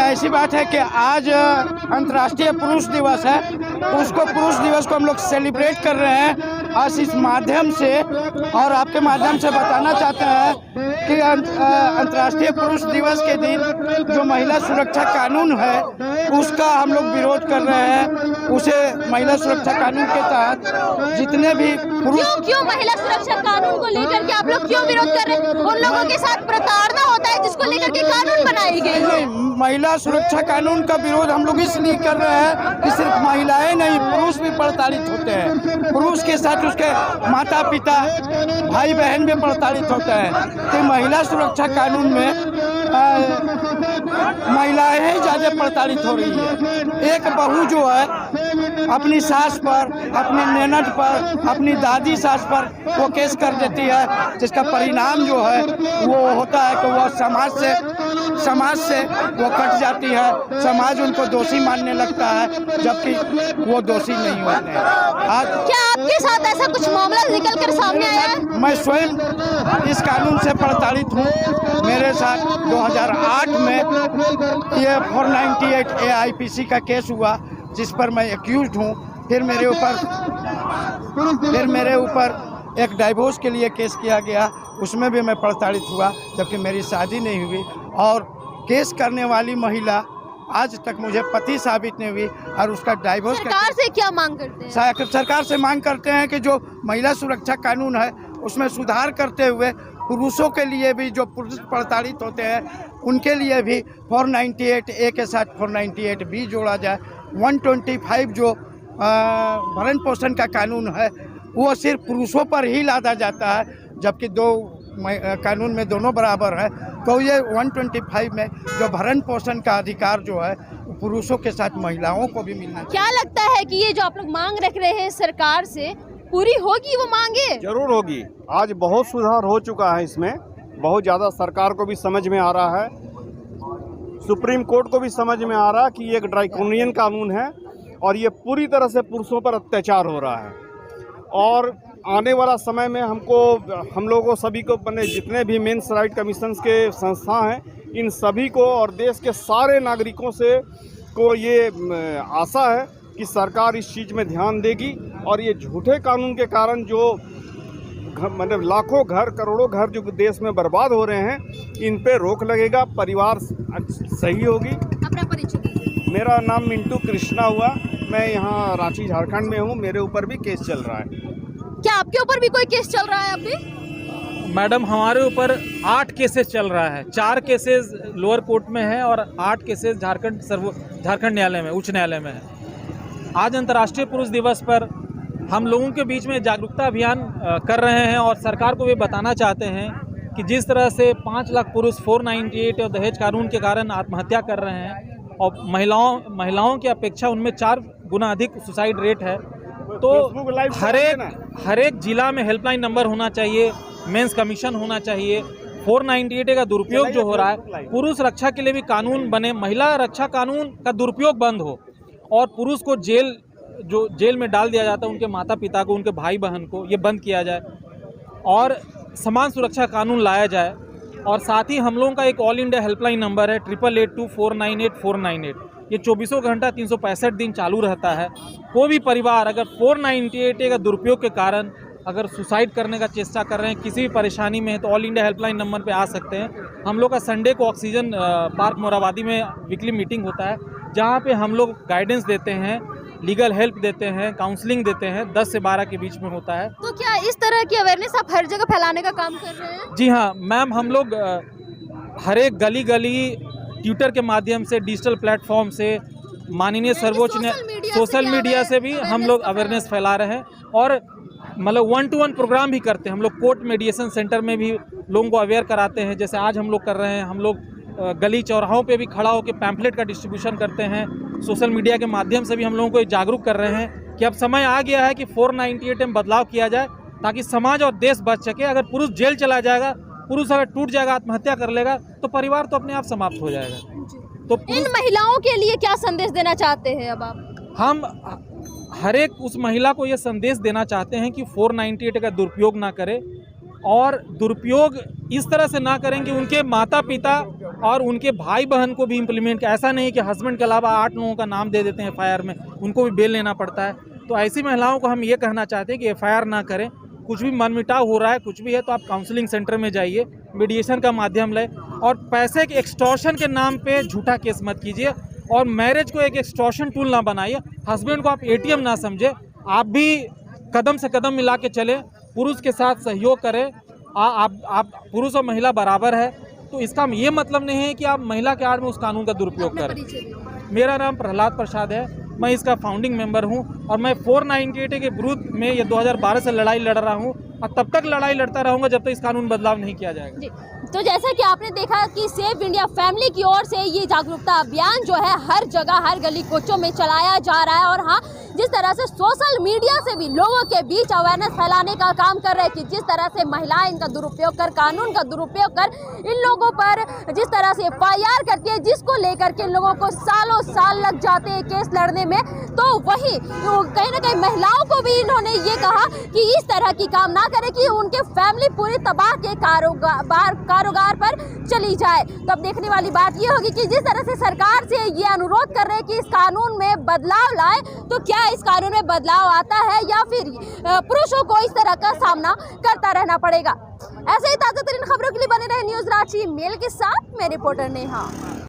ऐसी बात है कि आज अंतर्राष्ट्रीय पुरुष दिवस है, उसको पुरुष दिवस को हम लोग सेलिब्रेट कर रहे हैं। आज इस माध्यम से और आपके माध्यम से बताना चाहते हैं कि अंतर्राष्ट्रीय पुरुष दिवस के दिन जो महिला सुरक्षा कानून है उसका हम लोग विरोध कर रहे हैं। उसे महिला सुरक्षा कानून के तहत जितने भी पुरुष क्यों महिला सुरक्षा कानून को लेकर के आप लोग क्यों विरोध कर रहे हैं? उन लोगों के साथ प्रताड़ना होता है जिसको लेकर के कानून बनाई गई है। महिला सुरक्षा कानून का विरोध हम लोग इसलिए कर रहे हैं कि सिर्फ महिलाएं नहीं, पुरुष भी प्रताड़ित होते हैं। पुरुष के साथ उसके माता पिता भाई बहन भी प्रताड़ित होते हैं। तो महिला सुरक्षा कानून में महिलाएं ही ज़्यादा प्रताड़ित हो रही है। एक बहू जो है अपनी सास पर, अपनी ननद पर, अपनी दादी सास पर वो केस कर देती है, जिसका परिणाम जो है वो होता है कि वो समाज से वो कट जाती है। समाज उनको दोषी मानने लगता है, जबकि वो दोषी नहीं होते हैं। आज क्या आपके साथ ऐसा कुछ मामला निकल कर सामने आया है? मैं स्वयं इस कानून से प्रताड़ित हूँ। मेरे साथ 2008 में ये 498 AIPC का केस हुआ, जिस पर मैं एक्यूज्ड हूँ। फिर मेरे ऊपर एक डाइवोर्स के लिए केस किया गया, उसमें भी मैं प्रताड़ित हुआ, जबकि मेरी शादी नहीं हुई। और केस करने वाली महिला आज तक मुझे पति साबित नहीं हुई और उसका डाइवोर्स। सरकार से क्या मांग करते हैं? सरकार से मांग करते हैं कि जो महिला सुरक्षा कानून है उसमें सुधार करते हुए पुरुषों के लिए भी, जो पुरुष प्रताड़ित होते हैं उनके लिए भी 498A के साथ 498B जोड़ा जाए। 125 जो भरण पोषण का कानून है वो सिर्फ पुरुषों पर ही लादा जाता है, जबकि दो कानून में दोनों बराबर है। तो ये 125 में जो भरण पोषण का अधिकार जो है पुरुषों के साथ महिलाओं को भी मिलना चाहिए। क्या लगता है कि ये जो आप लोग मांग रख रहे हैं सरकार से, पूरी होगी वो मांगे? जरूर होगी। आज बहुत सुधार हो चुका है, इसमें बहुत ज़्यादा सरकार को भी समझ में आ रहा है, सुप्रीम कोर्ट को भी समझ में आ रहा है कि ये एक ड्रैकोनियन कानून है और ये पूरी तरह से पुरुषों पर अत्याचार हो रहा है। और आने वाला समय में हम लोगों सभी को जितने भी मेंस राइट कमीशन के संस्था हैं, इन सभी को और देश के सारे नागरिकों से को ये आशा है कि सरकार इस चीज़ में ध्यान देगी और ये झूठे कानून के कारण जो मतलब लाखों घर, करोड़ों घर जो देश में बर्बाद हो रहे हैं, इन पे रोक लगेगा, परिवार सही होगी। अपना परिचय दीजिए। मेरा नाम मिंटू कृष्णा हुआ, मैं यहाँ रांची झारखंड में हूँ। मेरे ऊपर भी केस चल रहा है। क्या आपके ऊपर भी कोई केस चल रहा है अभी? मैडम, हमारे ऊपर 8 केसेस चल रहा है। 4 केसेस लोअर कोर्ट में है और 8 केसेस झारखंड न्यायालय में, उच्च न्यायालय में है। आज अंतर्राष्ट्रीय पुरुष दिवस पर हम लोगों के बीच में जागरूकता अभियान कर रहे हैं और सरकार को भी बताना चाहते हैं कि जिस तरह से 5 लाख पुरुष 498 और दहेज कानून के कारण आत्महत्या कर रहे हैं और महिलाओं की अपेक्षा उनमें 4 गुना अधिक सुसाइड रेट है, तो हर एक जिला में हेल्पलाइन नंबर होना चाहिए, मेंस कमीशन होना चाहिए। 498 का दुरुपयोग जो हो रहा है, पुरुष रक्षा के लिए भी कानून बने, महिला रक्षा कानून का दुरुपयोग बंद हो और पुरुष को जेल में डाल दिया जाता है, उनके माता पिता को, उनके भाई बहन को, ये बंद किया जाए और समान सुरक्षा कानून लाया जाए। और साथ ही हम लोगों का एक ऑल इंडिया हेल्पलाइन नंबर है 8882498498। ये 24 घंटा 365 दिन चालू रहता है। कोई भी परिवार अगर 498 का दुरुपयोग के कारण अगर सुसाइड करने का चेष्टा कर रहे हैं, किसी भी परेशानी में है, तो ऑल इंडिया हेल्पलाइन नंबर पे आ सकते हैं। हम लोग का संडे को ऑक्सीजन पार्क मोराबादी में वीकली मीटिंग होता है, जहाँ पे हम लोग गाइडेंस देते हैं, लीगल हेल्प देते हैं, काउंसलिंग देते हैं। 10 से 12 के बीच में होता है। तो क्या इस तरह की अवेयरनेस आप हर जगह फैलाने का काम कर रहे हैं? जी हाँ मैम, हम लोग हर एक गली ट्विटर के माध्यम से, डिजिटल प्लेटफॉर्म से, माननीय सर्वोच्च सोशल मीडिया से भी हम लोग अवेयरनेस फैला रहे हैं और मतलब 1-to-1 प्रोग्राम भी करते हैं। हम लोग कोर्ट मेडिएशन सेंटर में भी लोगों को अवेयर कराते हैं, जैसे आज हम लोग कर रहे हैं। हम लोग गली चौराहों पे भी खड़ा होकर पैम्फलेट का डिस्ट्रीब्यूशन करते हैं। सोशल मीडिया के माध्यम से भी हम लोगों को जागरूक कर रहे हैं कि अब समय आ गया है कि 498 में बदलाव किया जाए, ताकि समाज और देश बच सके। अगर पुरुष जेल चला जाएगा, पुरुष अगर टूट जाएगा, आत्महत्या कर लेगा, तो परिवार तो अपने आप समाप्त हो जाएगा। तो इन महिलाओं के लिए क्या संदेश देना चाहते हैं अब आप? हम हर एक उस महिला को ये संदेश देना चाहते हैं कि 498 का दुरुपयोग ना करें और दुरुपयोग इस तरह से ना करें कि उनके माता पिता और उनके भाई बहन को भी इम्प्लीमेंट किया। ऐसा नहीं कि हस्बैंड के अलावा 8 लोगों का नाम दे देते हैं एफआईआर में, उनको भी बेल लेना पड़ता है। तो ऐसी महिलाओं को हम ये कहना चाहते हैं कि एफआईआर ना करें। कुछ भी मनमुटाव हो रहा है, कुछ भी है, तो आप काउंसलिंग सेंटर में जाइए, मीडिएशन का माध्यम लें, और पैसे के एक्सटॉर्शन के नाम पे झूठा केस मत कीजिए, और मैरिज को एक एक्सटॉर्शन टूल ना बनाइए। हस्बैंड को आप एटीएम ना समझे, आप भी कदम से कदम मिला के चले, पुरुष के साथ सहयोग करें। आप पुरुष और महिला बराबर है, तो इसका ये मतलब नहीं है कि आप महिला के आड़ में उस कानून का दुरुपयोग करें। मेरा नाम प्रहलाद प्रसाद है, मैं इसका फाउंडिंग मेंबर हूं, और मैं 498 के विरुद्ध में ये 2012 से लड़ाई लड़ रहा हूं, और तब तक लड़ाई लड़ता रहूंगा जब तक इस कानून बदलाव नहीं किया जाएगा। जी, तो जैसा कि आपने देखा कि सेव इंडिया फैमिली की ओर से ये जागरूकता अभियान जो है हर जगह हर गली कोचों में चलाया जा रहा है, और हाँ, जिस तरह से सोशल मीडिया से भी लोगों के बीच अवेयरनेस फैलाने का काम कर रहे हैं कि जिस तरह से महिलाएं इनका दुरुपयोग कर, कानून का दुरुपयोग कर इन लोगों पर जिस तरह से एफआईआर करती है, जिसको लेकर के इन लोगों को सालों साल लग जाते हैं केस लड़ने में, तो वही कहीं ना कहीं महिलाओं को भी इन्होंने ये कहा कि इस तरह की काम ना करें कि उनके फैमिली पूरी तबाह के कारोबार पर चली जाए। तो अब देखने वाली बात ये होगी कि जिस तरह से सरकार से ये अनुरोध कर रहे हैं कि इस कानून में बदलाव लाए, तो क्या इस कानून में बदलाव आता है या फिर पुरुषों को इस तरह का सामना करता रहना पड़ेगा। ऐसे ही ताज़ा तरीन खबरों के लिए बने रहे न्यूज़ रांची मेल के साथ, मैं रिपोर्टर नेहा।